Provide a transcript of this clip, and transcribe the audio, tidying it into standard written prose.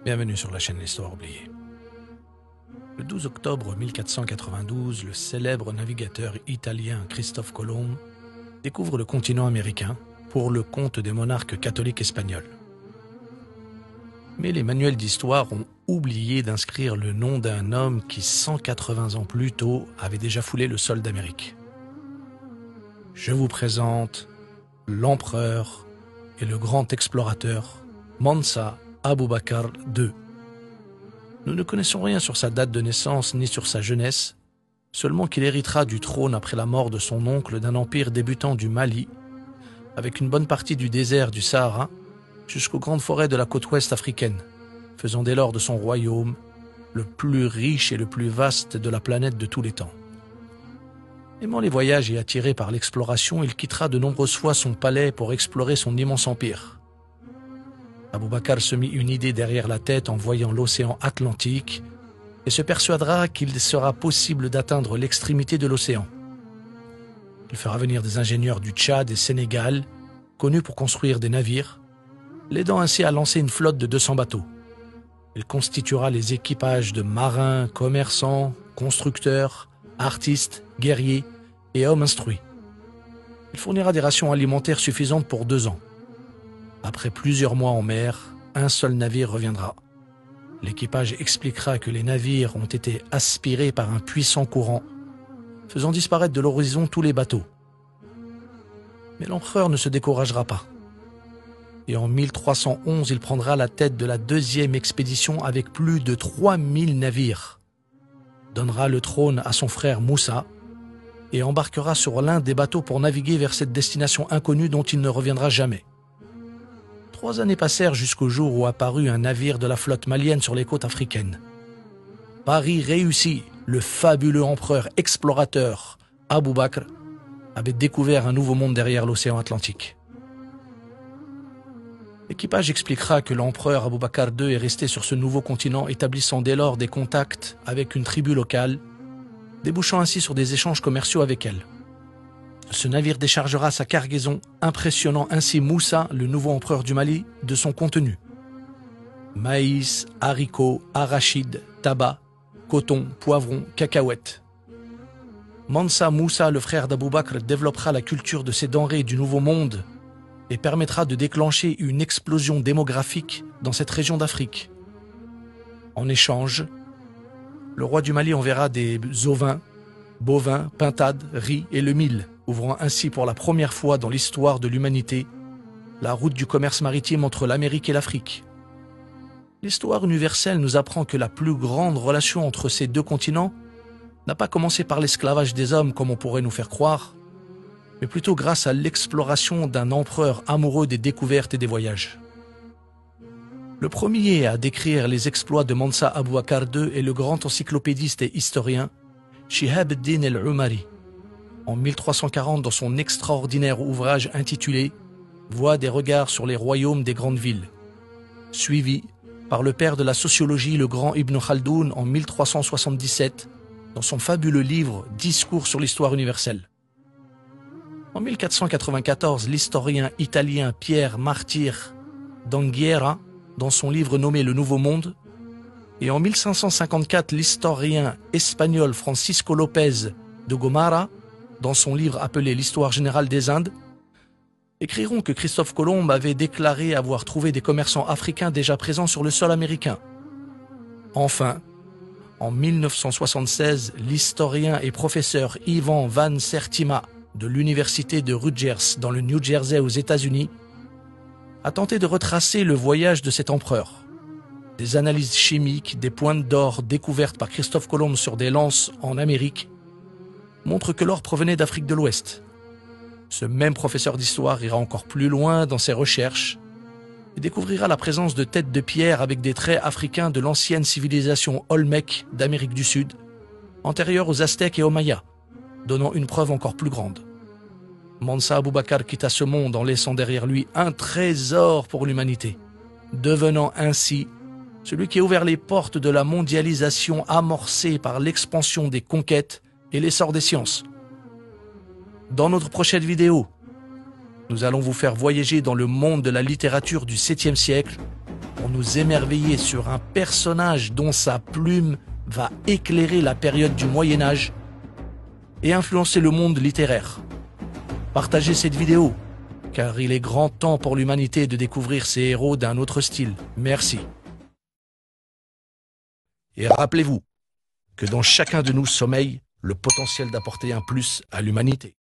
Bienvenue sur la chaîne L'Histoire oubliée. Le 12 octobre 1492, le célèbre navigateur italien Christophe Colomb découvre le continent américain pour le compte des monarques catholiques espagnols. Mais les manuels d'histoire ont oublié d'inscrire le nom d'un homme qui 180 ans plus tôt avait déjà foulé le sol d'Amérique. Je vous présente l'empereur et le grand explorateur Mansa Abubakar II. Nous ne connaissons rien sur sa date de naissance ni sur sa jeunesse, seulement qu'il héritera du trône après la mort de son oncle d'un empire débutant du Mali, avec une bonne partie du désert du Sahara jusqu'aux grandes forêts de la côte ouest africaine, faisant dès lors de son royaume le plus riche et le plus vaste de la planète de tous les temps. Aimant les voyages et attiré par l'exploration, il quittera de nombreuses fois son palais pour explorer son immense empire. Abubakar se mit une idée derrière la tête en voyant l'océan Atlantique et se persuadera qu'il sera possible d'atteindre l'extrémité de l'océan. Il fera venir des ingénieurs du Tchad et Sénégal, connus pour construire des navires, l'aidant ainsi à lancer une flotte de 200 bateaux. Il constituera les équipages de marins, commerçants, constructeurs, artistes, guerriers et hommes instruits. Il fournira des rations alimentaires suffisantes pour 2 ans. Après plusieurs mois en mer, un seul navire reviendra. L'équipage expliquera que les navires ont été aspirés par un puissant courant, faisant disparaître de l'horizon tous les bateaux. Mais l'empereur ne se découragera pas. Et en 1311, il prendra la tête de la 2e expédition avec plus de 3000 navires, donnera le trône à son frère Moussa et embarquera sur l'un des bateaux pour naviguer vers cette destination inconnue dont il ne reviendra jamais. 3 années passèrent jusqu'au jour où apparut un navire de la flotte malienne sur les côtes africaines. Paris réussit, le fabuleux empereur explorateur Aboubakr avait découvert un nouveau monde derrière l'océan Atlantique. L'équipage expliquera que l'empereur Abubakar II est resté sur ce nouveau continent, établissant dès lors des contacts avec une tribu locale, débouchant ainsi sur des échanges commerciaux avec elle. Ce navire déchargera sa cargaison, impressionnant ainsi Moussa, le nouveau empereur du Mali, de son contenu. Maïs, haricots, arachides, tabac, coton, poivrons, cacahuètes. Mansa Moussa, le frère d'Abubakr, développera la culture de ces denrées du Nouveau Monde et permettra de déclencher une explosion démographique dans cette région d'Afrique. En échange, le roi du Mali enverra des ovins, bovins, pintades, riz et le mil, ouvrant ainsi pour la première fois dans l'histoire de l'humanité la route du commerce maritime entre l'Amérique et l'Afrique. L'histoire universelle nous apprend que la plus grande relation entre ces 2 continents n'a pas commencé par l'esclavage des hommes comme on pourrait nous faire croire, mais plutôt grâce à l'exploration d'un empereur amoureux des découvertes et des voyages. Le premier à décrire les exploits de Mansa Abubakar II est le grand encyclopédiste et historien Shihab ad-Din al-Umari, en 1340 dans son extraordinaire ouvrage intitulé « Voix des regards sur les royaumes des grandes villes », suivi par le père de la sociologie, le grand Ibn Khaldoun, en 1377, dans son fabuleux livre « Discours sur l'histoire universelle ». En 1494, l'historien italien Pierre Martyr d'Anghiera, dans son livre nommé « Le Nouveau Monde », et en 1554, l'historien espagnol Francisco López de Gomara, dans son livre appelé « L'histoire générale des Indes », écriront que Christophe Colomb avait déclaré avoir trouvé des commerçants africains déjà présents sur le sol américain. Enfin, en 1976, l'historien et professeur Ivan Van Sertima de l'université de Rutgers dans le New Jersey aux États-Unis a tenté de retracer le voyage de cet empereur. Des analyses chimiques, des pointes d'or découvertes par Christophe Colomb sur des lances en Amérique montrent que l'or provenait d'Afrique de l'Ouest. Ce même professeur d'histoire ira encore plus loin dans ses recherches et découvrira la présence de têtes de pierre avec des traits africains de l'ancienne civilisation Olmec d'Amérique du Sud, antérieure aux Aztèques et aux Mayas, donnant une preuve encore plus grande. Mansa Abubakar quitta ce monde en laissant derrière lui un trésor pour l'humanité, devenant ainsi celui qui a ouvert les portes de la mondialisation amorcée par l'expansion des conquêtes et l'essor des sciences. Dans notre prochaine vidéo, nous allons vous faire voyager dans le monde de la littérature du 7e siècle pour nous émerveiller sur un personnage dont sa plume va éclairer la période du Moyen-Âge et influencer le monde littéraire. Partagez cette vidéo, car il est grand temps pour l'humanité de découvrir ces héros d'un autre style. Merci. Et rappelez-vous que dans chacun de nous sommeille le potentiel d'apporter un plus à l'humanité.